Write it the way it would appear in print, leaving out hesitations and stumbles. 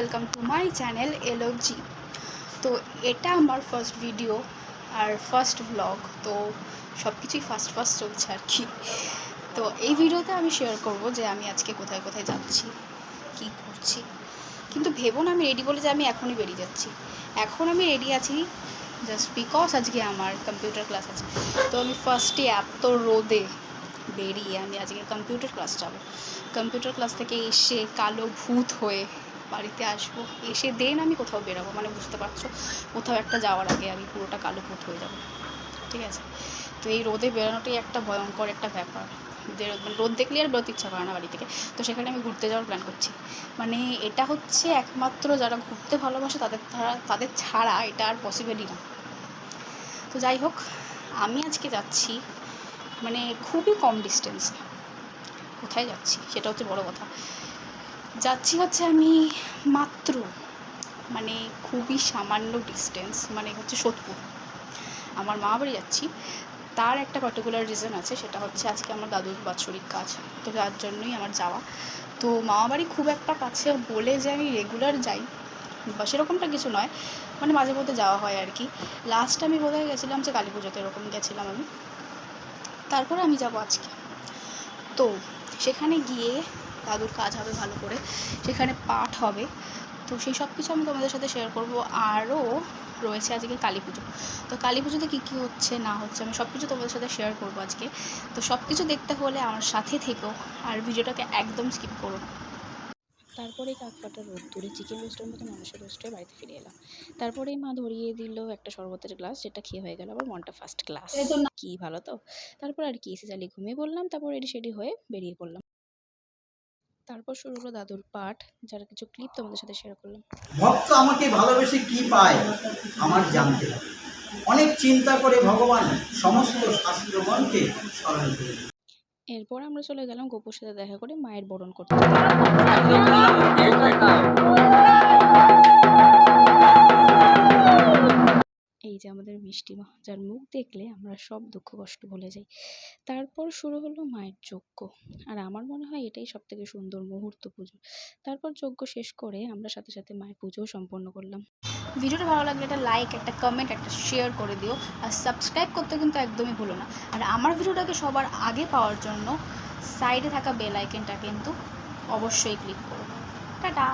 Welcome to my channel L O G. তো এটা আমার ফার্স্ট ভিডিও আর ফার্স্ট ব্লগ, তো সব কিছুই ফার্স্ট চলছে আর কি। তো এই ভিডিওতে আমি শেয়ার করব যে আমি আজকে কোথায় কোথায় যাচ্ছি, কি করছি। কিন্তু ভেবো না আমি রেডি বলে যে আমি এখনই বেরিয়ে যাচ্ছি। এখন আমি রেডি আছি জাস্ট বিকজ আজকে আমার কম্পিউটার ক্লাস আছে। তো আমি ফার্স্টে এত রোদে বেরিয়ে আমি আজকে কম্পিউটার ক্লাস যাব। কম্পিউটার ক্লাস থেকে এসে কালো ভূত হয়ে বাড়িতে আসবো, এসে দেন আমি কোথাও বেরোবো, মানে বুঝতে পারছো, কোথাও একটা যাওয়ার আগে আমি পুরোটা কালো ভূত হয়ে যাবো, ঠিক আছে। তো এই রোদে বেরোনোটাই একটা ভয়ঙ্কর একটা ব্যাপার, যে রোদ দেখলে আর বেরোতে ইচ্ছা করে না বাড়ি থেকে। তো সেখানে আমি ঘুরতে যাওয়ার প্ল্যান করছি। মানে এটা হচ্ছে একমাত্র যারা ঘুরতে ভালোবাসে তাদের ছাড়া এটা আর পসিবলই না। তো যাই হোক, আমি আজকে যাচ্ছি মানে খুবই কম ডিস্টেন্সে। কোথায় যাচ্ছি সেটা হচ্ছে বড় কথা। যাচ্ছি হচ্ছে আমি মাত্র মানে খুবই সামান্য ডিস্টেন্স, মানে হচ্ছে সোদপুর। আমার মা বাড়ি যাচ্ছি, তার একটা পার্টিকুলার রিজন আছে, সেটা হচ্ছে আজকে আমার দাদুর বাৎসরিক কাজ, তো যার জন্যই আমার যাওয়া। তো মামা বাড়ি খুব একটা কাছে বলে যে আমি রেগুলার যাই বা সেরকমটা কিছু নয়, মানে মাঝে মধ্যে যাওয়া হয় আর কি। লাস্ট আমি বোধহয় গেছিলাম যে কালী পুজোতে, এরকম গেছিলাম আমি। তারপরে আমি যাব আজকে। তো সেখানে গিয়ে দাদুর কাজ হবে ভালো করে, সেখানে পাঠ হবে, তো সেই সব কিছু আমি তোমাদের সাথে শেয়ার করব। আরও রয়েছে আজকে কালী পুজো। তো কালী পুজোতে কী কী হচ্ছে না হচ্ছে আমি সব কিছু তোমাদের সাথে শেয়ার করবো আজকে। তো সব কিছু দেখতে হলে আমার সাথে থেকো, আর ভিডিওটাকে একদম স্কিপ করো না। তারপরে কাক ফাটা রোদ্দুরে চিকেন রোস্টের মতো মানুষের রোস্ট হয়ে বাড়িতে ফিরে এলাম। তারপরেই মা ধরিয়ে দিল একটা শরবতের গ্লাস, যেটা খেয়ে হয়ে গেল আবার মনটা ফার্স্ট ক্লাস। কি ভালো তো। তারপর আর কি এসে চালিয়ে ঘুমিয়ে পড়লাম, তারপর রেডি সেডি হয়ে বেরিয়ে পড়লাম। তারপর শুরু হলো দাদুর পাঠ, যার কিছু ক্লিপ তোমাদের সাথে শেয়ার করলাম। ভক্ত আমাকে ভালোবেসে কি পায় আমার জানতে হবে, অনেক চিন্তা করে ভগবান সমস্ত শাস্ত্রগণকে স্মরণ করে। এরপর আমরা চলে গেলাম গোপুর সাথে দেখা করে মায়ের বরণ করতে। এই যে আমাদের মিষ্টি মা, যার মুখ দেখলে আমরা সব দুঃখ কষ্ট ভুলে যাই। তারপর শুরু হলো মায়ের যজ্ঞ, আর আমার মনে হয় এটাই সব থেকে সুন্দর মুহূর্ত পুজো। তারপর যজ্ঞ শেষ করে আমরা সাথে সাথে মায়ের পুজোও সম্পন্ন করলাম। ভিডিওটা ভালো লাগলে একটা লাইক, একটা কমেন্ট, একটা শেয়ার করে দিও, আর সাবস্ক্রাইব করতে কিন্তু একদমই ভুলো না। আর আমার ভিডিওটাকে সবার আগে পাওয়ার জন্য সাইডে থাকা বেল আইকনটা কিন্তু অবশ্যই ক্লিক করো। টাটা।